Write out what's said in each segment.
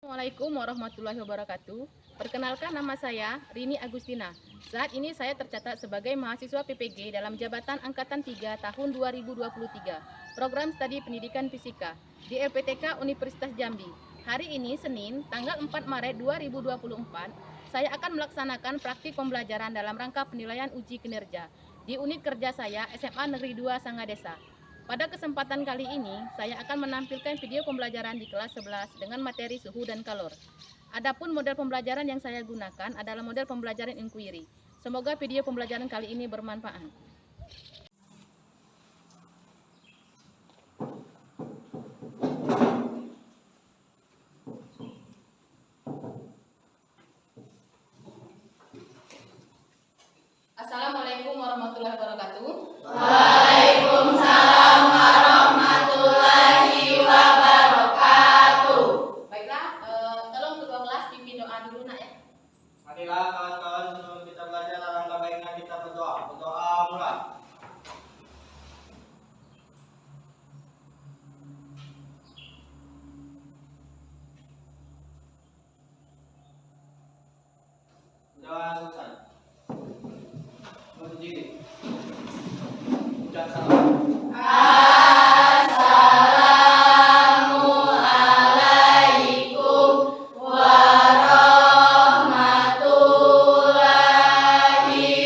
Assalamualaikum warahmatullahi wabarakatuh. Perkenalkan, nama saya Rini Agustina. Saat ini saya tercatat sebagai mahasiswa PPG dalam jabatan Angkatan 3 tahun 2023, Program Studi Pendidikan Fisika di LPTK Universitas Jambi. Hari ini Senin, tanggal 4 Maret 2024, saya akan melaksanakan praktik pembelajaran dalam rangka penilaian uji kinerja di unit kerja saya SMA Negeri 2 Sangadesa. Pada kesempatan kali ini, saya akan menampilkan video pembelajaran di kelas 11 dengan materi suhu dan kalor. Adapun model pembelajaran yang saya gunakan adalah model pembelajaran inquiry. Semoga video pembelajaran kali ini bermanfaat. Assalamualaikum warahmatullahi wabarakatuh. Waalaikumsalam warahmatullahi wabarakatuh. Baiklah, tolong kedua kelas pimpin doa dulu nak ya. Marilah kawan-kawan, sebelum kita belajar, alangkah baiknya kita berdoa. Berdoa mulai. Doa selesai. Berdiri. Ucap salam. Assalamualaikum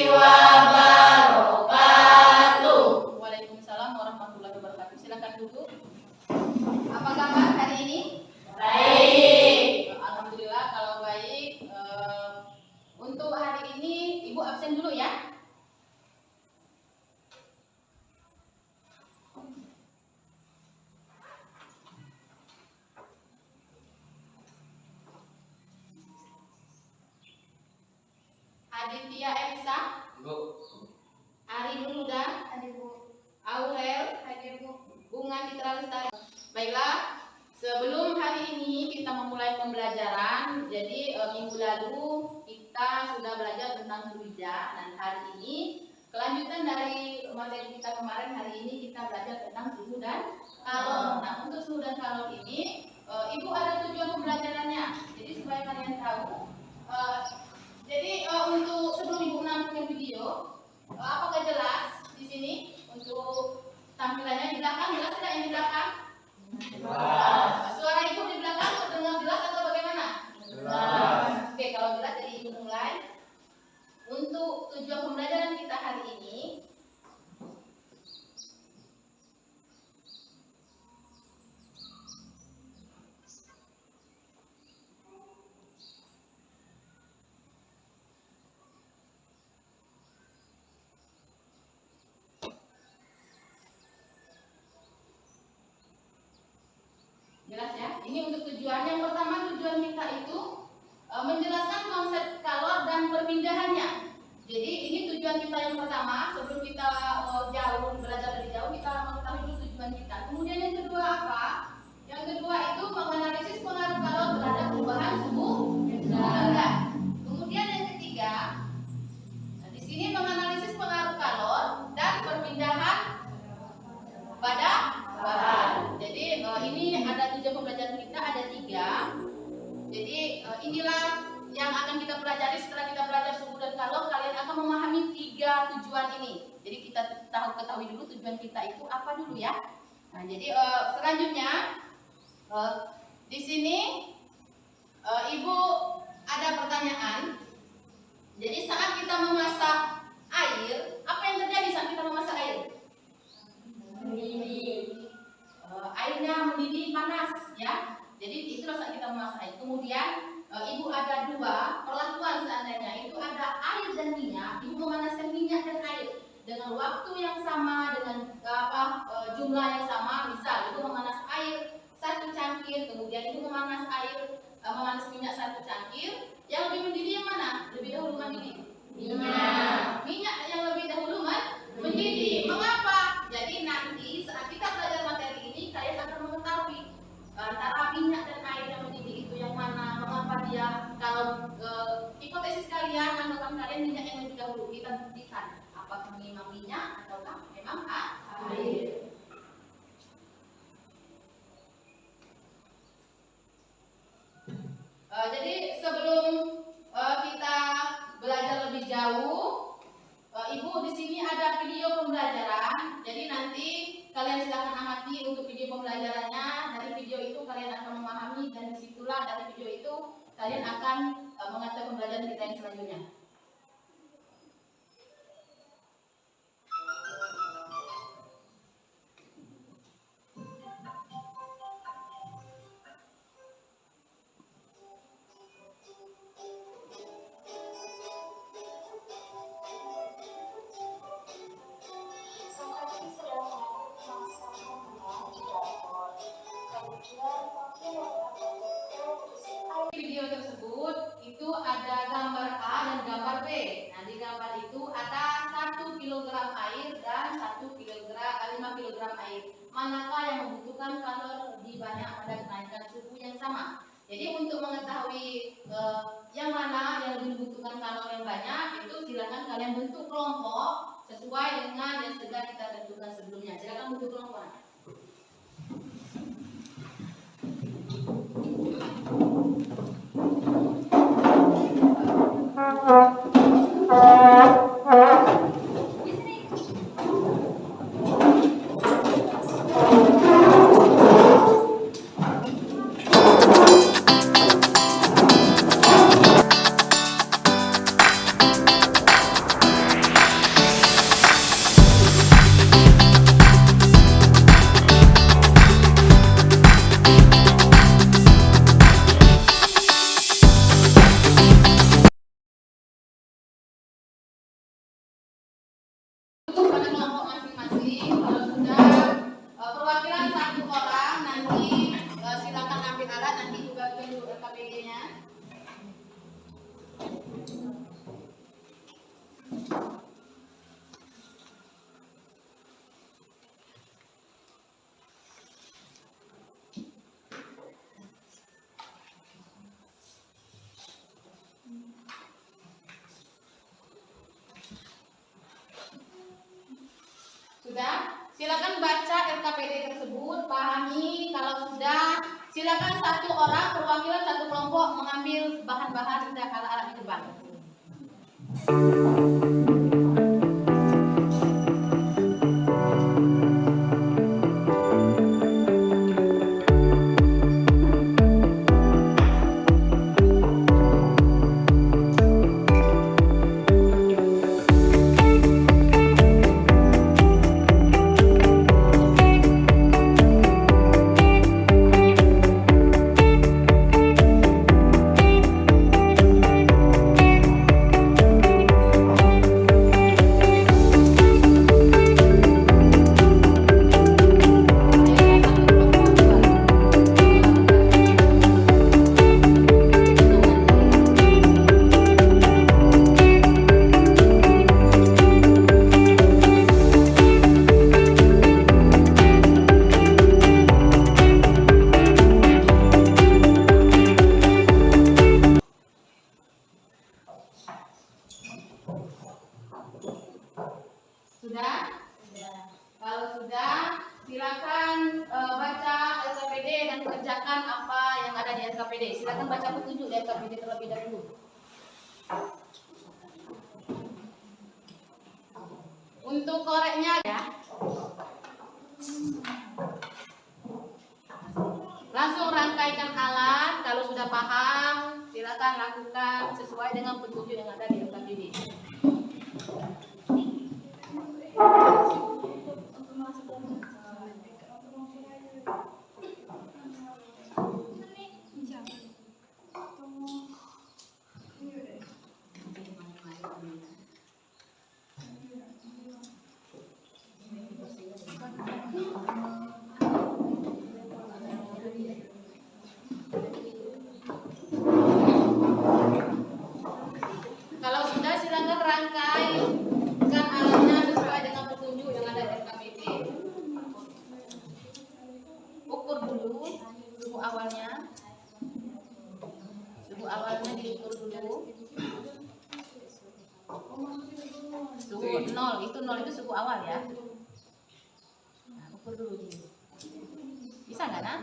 warahmatullahi wabarakatuh. Waalaikumsalam warahmatullahi wabarakatuh. Silakan duduk. Apa kabar hari ini? Baik. Alhamdulillah kalau baik. Untuk hari ini Ibu absen dulu ya. Aditya Elisa, Ibu. Ari Nuruda, Aurel, Bunga Citra Lestari. Baiklah, sebelum hari ini kita memulai pembelajaran, jadi minggu lalu kita sudah belajar tentang berwija, dan hari ini kelanjutan dari materi kita kemarin. Hari ini kita belajar tentang suhu dan kalor. Nah, untuk suhu dan kalor ini, Ibu ada tujuan pembelajarannya. Jadi supaya kalian tahu, untuk sebelum Ibu menampilkan video, apakah jelas di sini untuk tampilannya di belakang? Jelas tidak yang di belakang? Jelas. Suara Ibu di belakang terdengar jelas atau bagaimana? Jelas. Oke, kalau jelas jadi Ibu mulai. Untuk tujuan pembelajaran kita hari ini, jelas ya. Ini untuk tujuan yang pertama, tujuan kita itu menjelaskan konsep kalor dan perpindahannya. Jadi ini tujuan kita yang pertama. Sebelum kita jauh belajar lebih jauh, kita mengetahui dulu tujuan kita. Kemudian yang kedua apa? Yang kedua itu menganalisis pengaruh kalor terhadap perubahan suhu udara. Kemudian yang ketiga, di sini menganalisis pengaruh kalor dan perpindahan pada bahan. Jadi ini ada tujuan pembelajaran kita, ada 3. Jadi inilah yang akan kita pelajari. Setelah kita belajar suhu dan kalor, kalian akan memahami 3 tujuan ini. Jadi kita ketahui dulu tujuan kita itu apa dulu ya. Nah, jadi selanjutnya di sini Ibu ada pertanyaan. Jadi saat kita memasak air, apa yang terjadi saat kita memasak air? Airnya mendidih panas ya. Jadi itulah saat kita memasak air. Kemudian Ibu ada 2 perlakuan seandainya itu ada air dan minyak. Ibu memanaskan minyak dan air dengan waktu yang sama, dengan jumlah yang sama. Misal Ibu memanas air 1 cangkir, kemudian Ibu memanas minyak 1 cangkir. Yang lebih mendidih yang mana? Lebih dahulu mendidih? Minyak yang lebih dahulu mendidih. Mengapa? Jadi nanti saat kita belajar materi ini, kalian akan mengetahui antara minyak dan air yang mendidih itu yang mana, mengapa dia. Kalau hipotesis kalian, anggapan kalian minyak yang lebih dahulu, kita buktikan apakah memang minyak ataukah memang air. sini ada video pembelajaran. Jadi nanti kalian silakan amati untuk video pembelajarannya. Dari video itu kalian akan memahami dan disitulah dari video itu kalian akan mengetahui pembelajaran kita yang selanjutnya. Video tersebut itu ada gambar A dan gambar B. Nah, di gambar itu ada 1 kg air dan 5 kg air. Manakah yang membutuhkan kalori lebih banyak pada kenaikan suhu yang sama? Jadi untuk mengetahui yang mana yang lebih membutuhkan kalori yang banyak, itu silakan kalian bentuk kelompok sesuai dengan yang sudah kita tentukan sebelumnya. Silakan bentuk kelompok. Pada kelompok masing-masing, kalau sudah perwakilan 1 orang, nanti silakan ambil alat, nanti juga tunjuk RKPD-nya. Sudah? Silakan baca RKPD tersebut, pahami. Kalau sudah, silakan 1 orang perwakilan 1 kelompok mengambil bahan-bahan dan alat-alat di depan. Sudah? Kalau sudah, silakan baca RKPD dan kerjakan apa yang ada di RKPD. Silakan baca petunjuk di RKPD terlebih dahulu. Untuk koreknya ya, langsung rangkaikan alat. Kalau sudah paham, silakan lakukan sesuai dengan petunjuk yang ada di RKPD. Kalau sudah, silakan rangkaikan alatnya sesuai dengan petunjuk yang ada di RKPD. Ukur dulu suhu awalnya. Suhu awalnya diukur dulu. Suhu 0, itu 0 itu suhu awal ya. Nah, ukur dulu. Bisa nggak, Nak?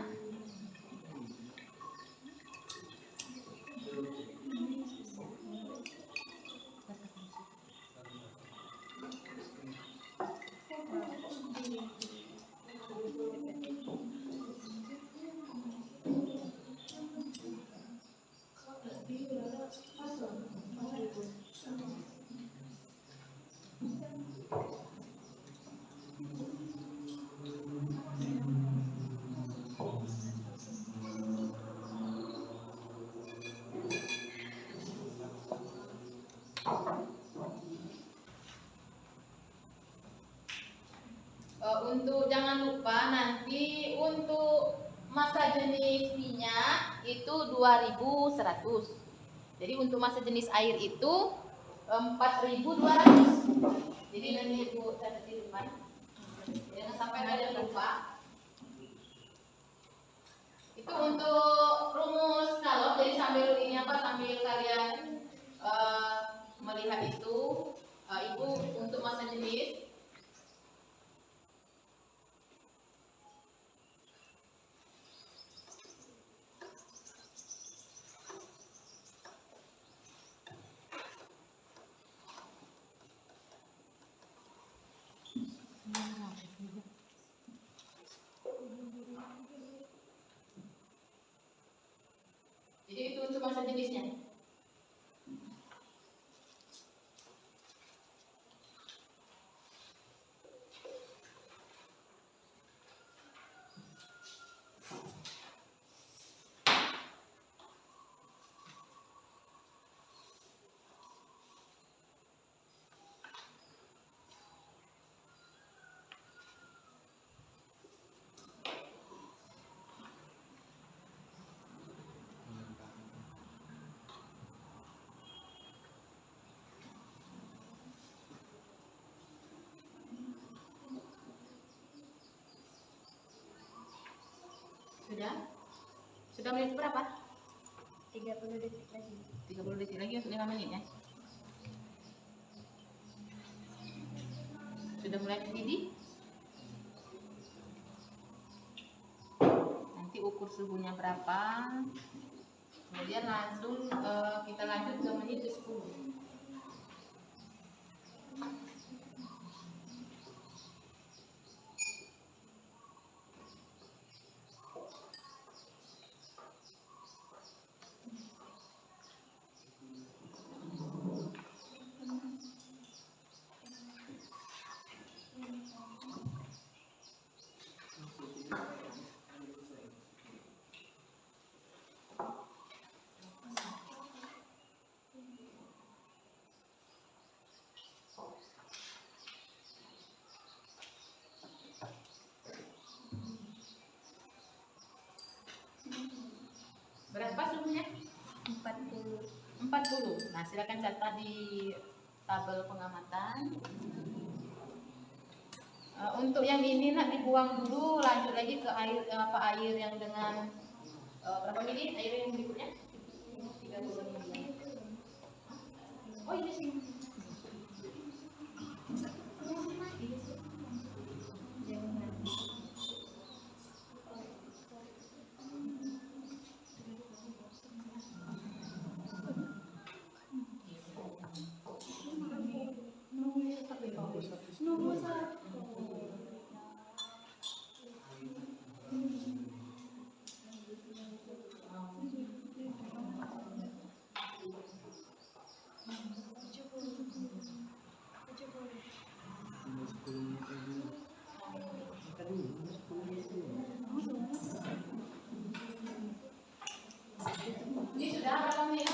Untuk jangan lupa nanti untuk massa jenis minyak itu 2100. Jadi untuk massa jenis air itu 4200. Jadi nanti Ibu catat di depan. Jangan sampai ada yang lupa. Itu untuk rumus kalor. Jadi sambil ini sambil kalian melihat itu, Ibu untuk massa jenis. Jadi itu untuk massa jenisnya. Sudah menit berapa? 30 detik lagi. 30 detik lagi untuk 5 menit ya. Sudah mulai mendidih. Nanti ukur suhunya berapa. Kemudian langsung kita lanjut ke menit ke-10. Berapa suhunya? 40. 40. Nah, silakan catat di tabel pengamatan. Untuk yang ini nak dibuang dulu, lanjut lagi ke air air yang dengan berapa mili? Air yang berikutnya? 30 mili. Oh, ini sih. Ini sudah berapa menit?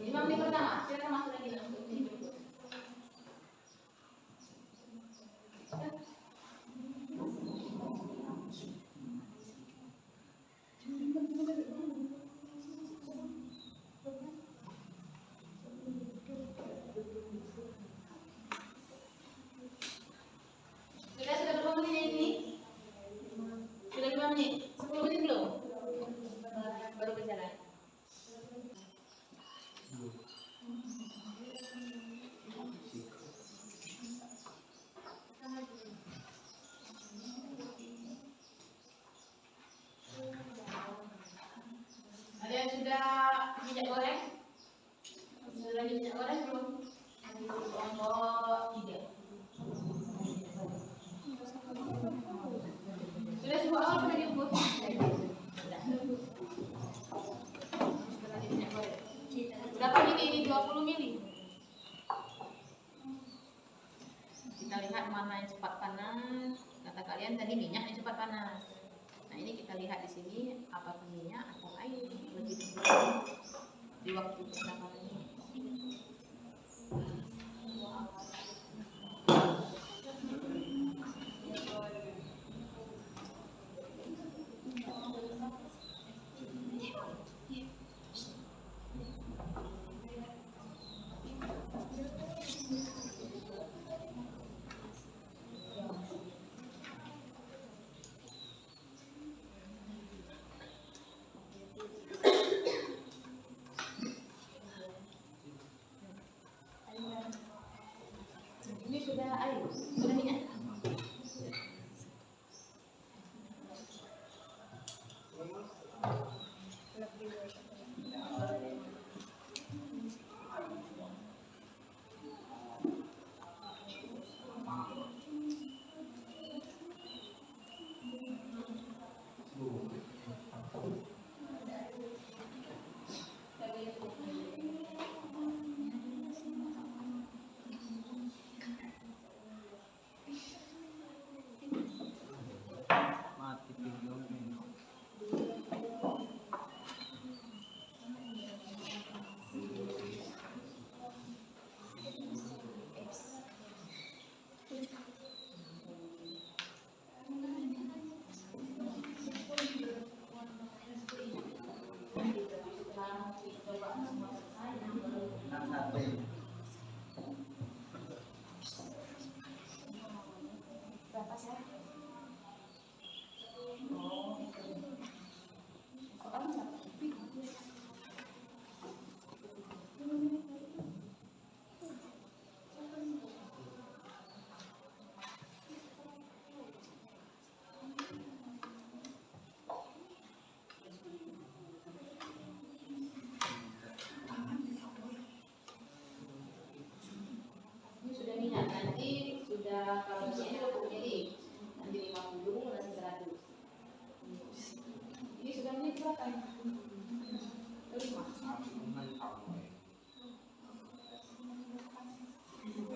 5 menit pertama. Silakan masuk lagi untuk menit berikut. Sudah berapa menit ini? Sudah 5 menit. 10 menit belum? Baru berjalan. Ada yang sudah minyak goreng? Sudah minyak goreng belum? Kelompok 3. Sudah semua awal pernah diukur? Sudah. Sudah lagi minyak goreng. Berapa mili ini? 20 mili. Kita lihat mana yang cepat panas. Kata kalian tadi minyak yang cepat panas. Nah, ini kita lihat di sini apakah minyak atau air lebih dulu di waktu pertama ini. sudah air, sudah minyak. Lebih baik. Mati pinggul. Berapa sih? Ini sudah minyak, nanti sudah kalau ini aku jadi nanti 50 nanti 100. Ini sudah minyak berapa? 5.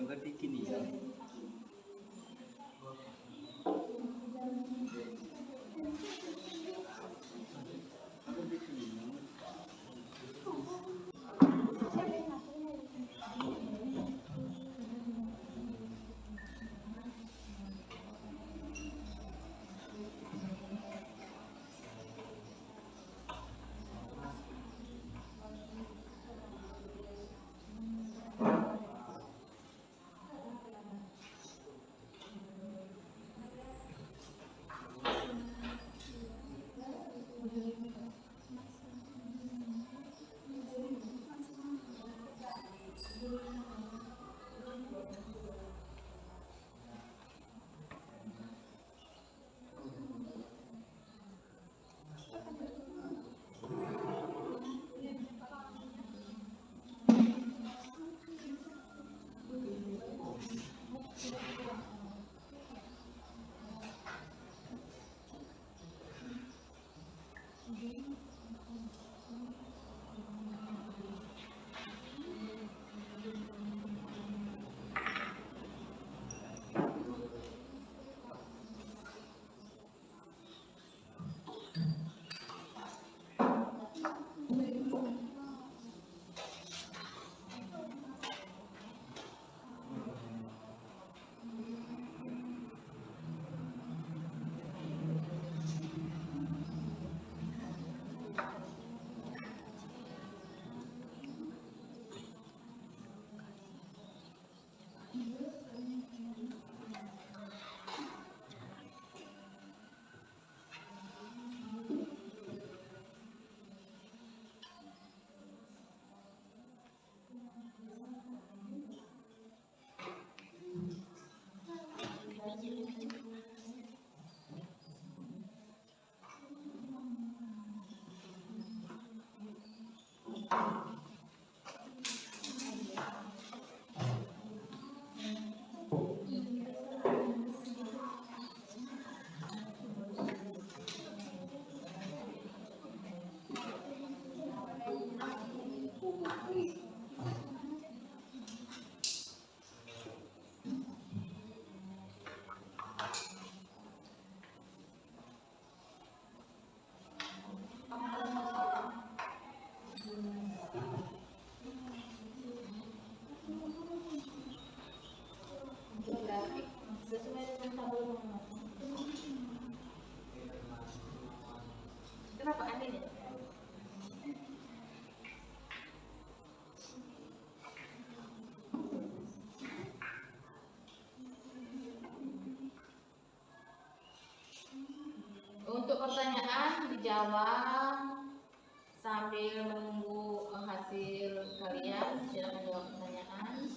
Agak bikin ya. Kenapa aneh ya? Untuk pertanyaan dijawab sambil menunggu hasil kalian. Silakan jawab pertanyaan.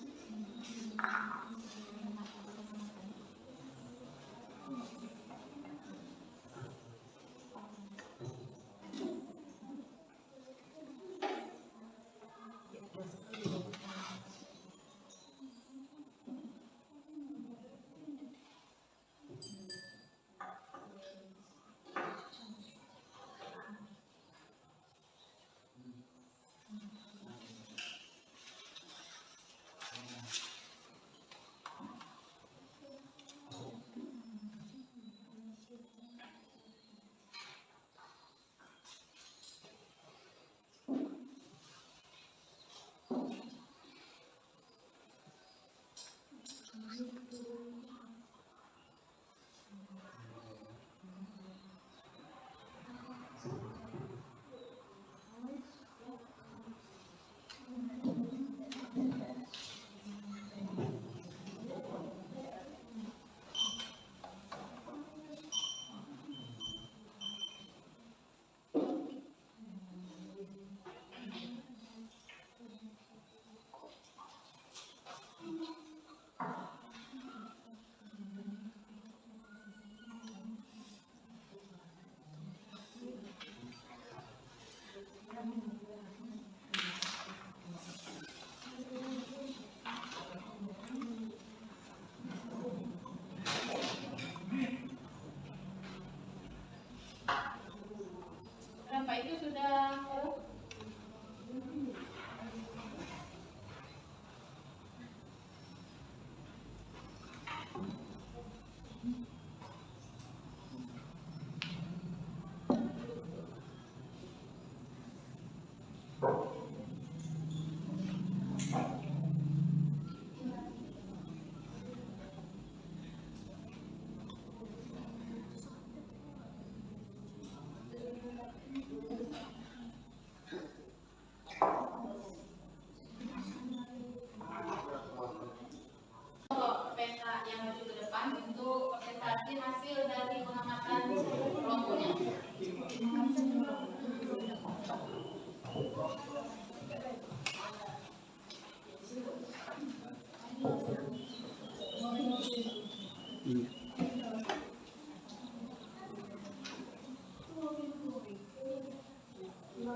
untuk presentasi hasil dari pengamatan kelompoknya.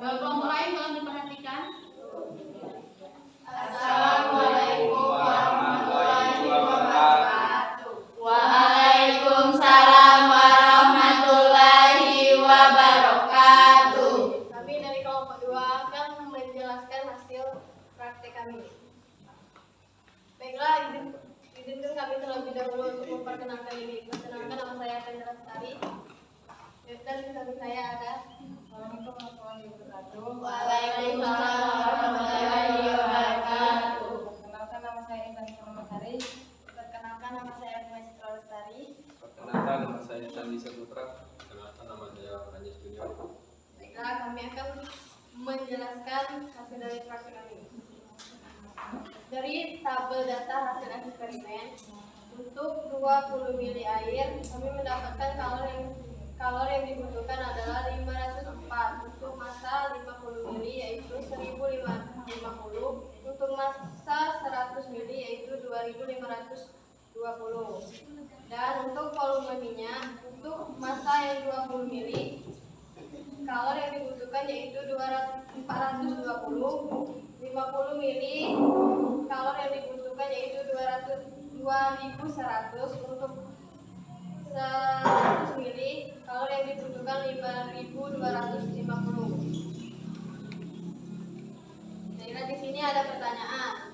Kelompok lain tolong diperhatikan. Assalamualaikum warahmatullahi wabarakatuh. Waalaikumsalam warahmatullahi wabarakatuh. Kami dari kelompok 2 akan menjelaskan hasil praktek kami. Baiklah, izinkan kami terlebih dahulu untuk memperkenalkan diri. Perkenalkan, nama saya Tendra Lestari. Dan di samping saya ada Waalaikumsalam warahmatullahi wabarakatuh. Perkenalkan, nama saya Intan Purnamasari. Perkenalkan, nama saya Agnes Citra Lestari. Perkenalkan, nama saya Sandi Saputra. Perkenalkan, nama saya Anjas Junior. Baiklah, kami akan menjelaskan hasil dari praktek kami. Dari tabel data hasil eksperimen, untuk 20 mili air, kami mendapatkan kalor yang dibutuhkan adalah 504. Untuk massa 50 mili yaitu 1050. Untuk massa 100 mili yaitu 2520. Dan untuk volume minyak, untuk massa yang 20 mili, kalor yang dibutuhkan yaitu 420. 50 mili, kalor yang dibutuhkan yaitu 2100. Untuk 100 mili, kalor yang dibutuhkan 5250. Nah, di sini ada pertanyaan.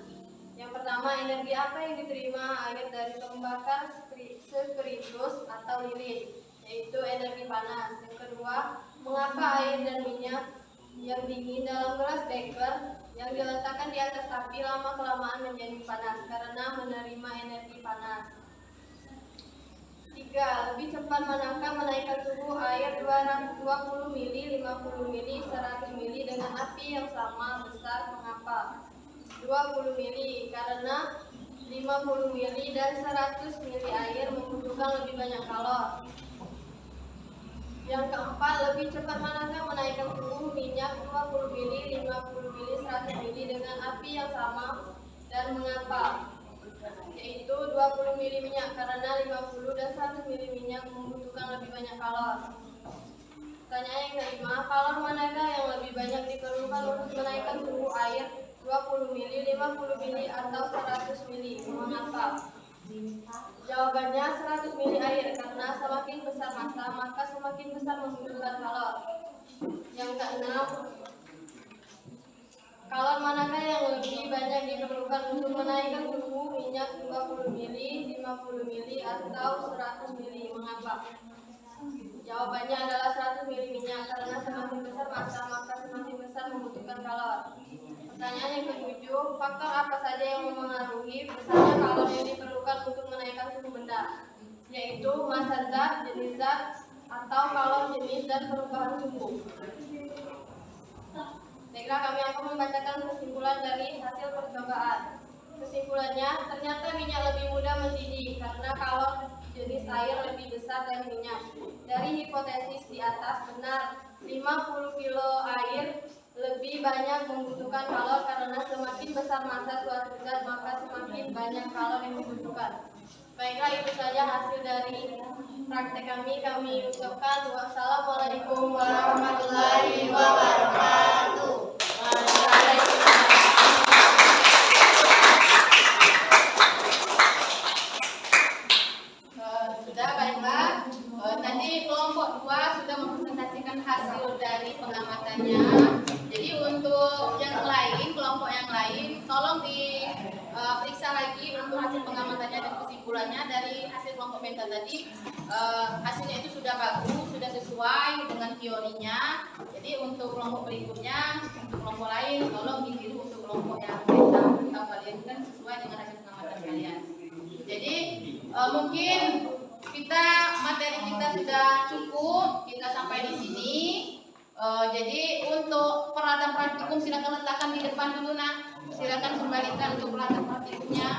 Yang pertama, energi apa yang diterima air dari pembakar spiritus atau lilin, yaitu energi panas. Yang kedua, mengapa air dan minyak yang dingin dalam gelas beker yang diletakkan di atas api lama-kelamaan menjadi panas? Karena menerima energi panas. 3. Lebih cepat manakah menaikkan suhu air 20 mili, 50 mili, 100 mili dengan api yang sama besar? Mengapa? 20 mili, karena 50 mili dan 100 mili air membutuhkan lebih banyak kalor. Yang keempat, lebih cepat manakah menaikkan suhu minyak 20 mili, 50 mili, 100 mili dengan api yang sama dan mengapa? Yaitu 20 mili minyak, karena 50 dan 100 mili minyak membutuhkan lebih banyak kalor. Pertanyaan yang kelima, kalor manakah yang lebih banyak diperlukan untuk menaikkan suhu air 20 mili, 50 mili, atau 100 mili? Mengapa? Jawabannya 100 mili air, karena semakin besar massa maka semakin besar membutuhkan kalor. Yang keenam, kalor manakah yang lebih banyak diperlukan untuk menaikkan suhu minyak 20 mili, 50 mili, atau 100 mili? Mengapa? Jawabannya adalah 100 mili minyak, karena semakin besar massa maka semakin besar membutuhkan kalor. Pertanyaan yang ketujuh, faktor apa saja yang memengaruhi besarnya kalor yang diperlukan untuk menaikkan suhu benda? Yaitu massa zat, jenis zat, atau kalor jenis dan perubahan suhu. Baiklah, kami akan membacakan kesimpulan dari hasil percobaan. Kesimpulannya, ternyata minyak lebih mudah mendidih karena kalor jenis air lebih besar dari minyak. Dari hipotesis di atas benar, 50 kilo air lebih banyak membutuhkan kalor karena semakin besar massa suatu zat maka semakin banyak kalor yang dibutuhkan. Baiklah, itu saja hasil dari praktek kami. Kami ucapkan wassalamualaikum warahmatullahi wabarakatuh. Sudah, baiklah. Tadi kelompok 2 sudah mempresentasikan hasil dari pengamatannya. Jadi untuk yang lain, kelompok yang lain, tolong diperiksa lagi untuk hasil pengamatannya dan kesimpulannya dari hasil kelompok beta tadi. Hasilnya itu sudah bagus, sudah sesuai dengan teorinya. Jadi untuk kelompok berikutnya, untuk kelompok lain, tolong ditiru untuk kelompok yang beta atau kalian kan sesuai dengan hasil pengamatan kalian. Jadi mungkin materi kita sudah cukup, kita sampai di sini. Jadi untuk peralatan praktikum silakan letakkan di depan dulu, nak. Silakan kembalikan untuk peralatan praktikumnya.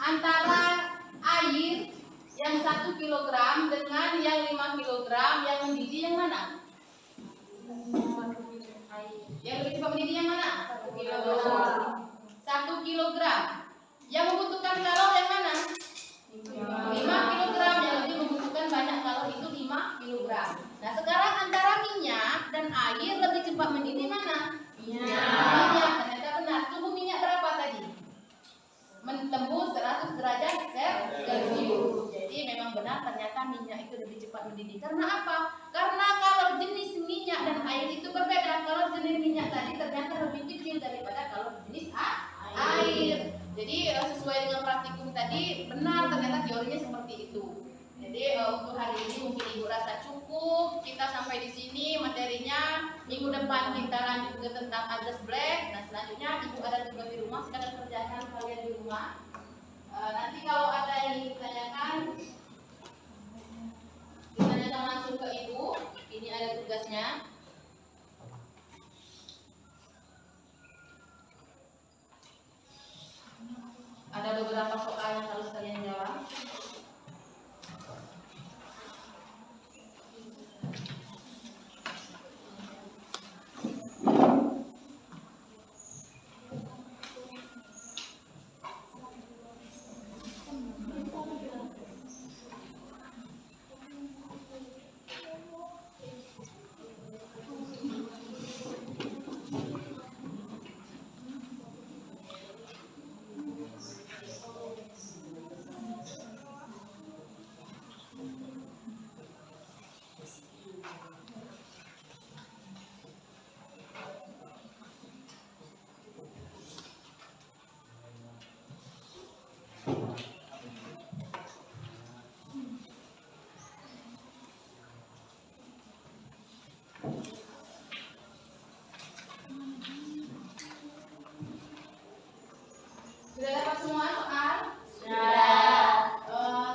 antara air yang 1 kilogram dengan yang 5 kilogram yang mendidih yang mana? Yang lebih cepat mendidih yang mana? 1 kilogram. Yang membutuhkan kalori yang mana? 5 kilogram. Yang lebih membutuhkan banyak kalori itu 5 kilogram. Nah sekarang antara minyak dan air lebih cepat mendidih mana? Minyak. Ternyata benar. Suhu minyak berapa tadi? Tembus 100 derajat Celcius. Jadi memang benar ternyata minyak itu lebih cepat mendidih. Karena apa? Karena kalau jenis minyak dan air itu berbeda. Kalau jenis minyak tadi ternyata lebih kecil daripada kalau jenis air. Jadi sesuai dengan praktikum tadi benar ternyata teorinya seperti itu. Jadi untuk hari ini mungkin Ibu rasa cukup. Kita sampai di sini materinya. Minggu depan kita lanjut ke tentang azas black. Nah selanjutnya Ibu ada tugas di rumah, silakan kerjakan kalian di rumah. Nanti kalau ada yang ditanyakan, ditanyakan langsung ke Ibu. Ini ada tugasnya. Ada beberapa soal yang harus kalian jawab. Sudah dapat semua soal? Sudah.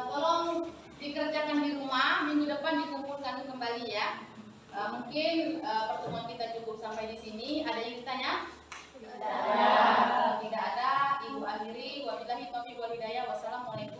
Tolong dikerjakan di rumah. Minggu depan dikumpulkan kembali ya. Mungkin pertemuan kita cukup sampai di sini. Ada yang ditanya? Sudah. Tidak ada. Ibu akhiri. Wabillahi taufiq wal hidayah. Wassalamualaikum.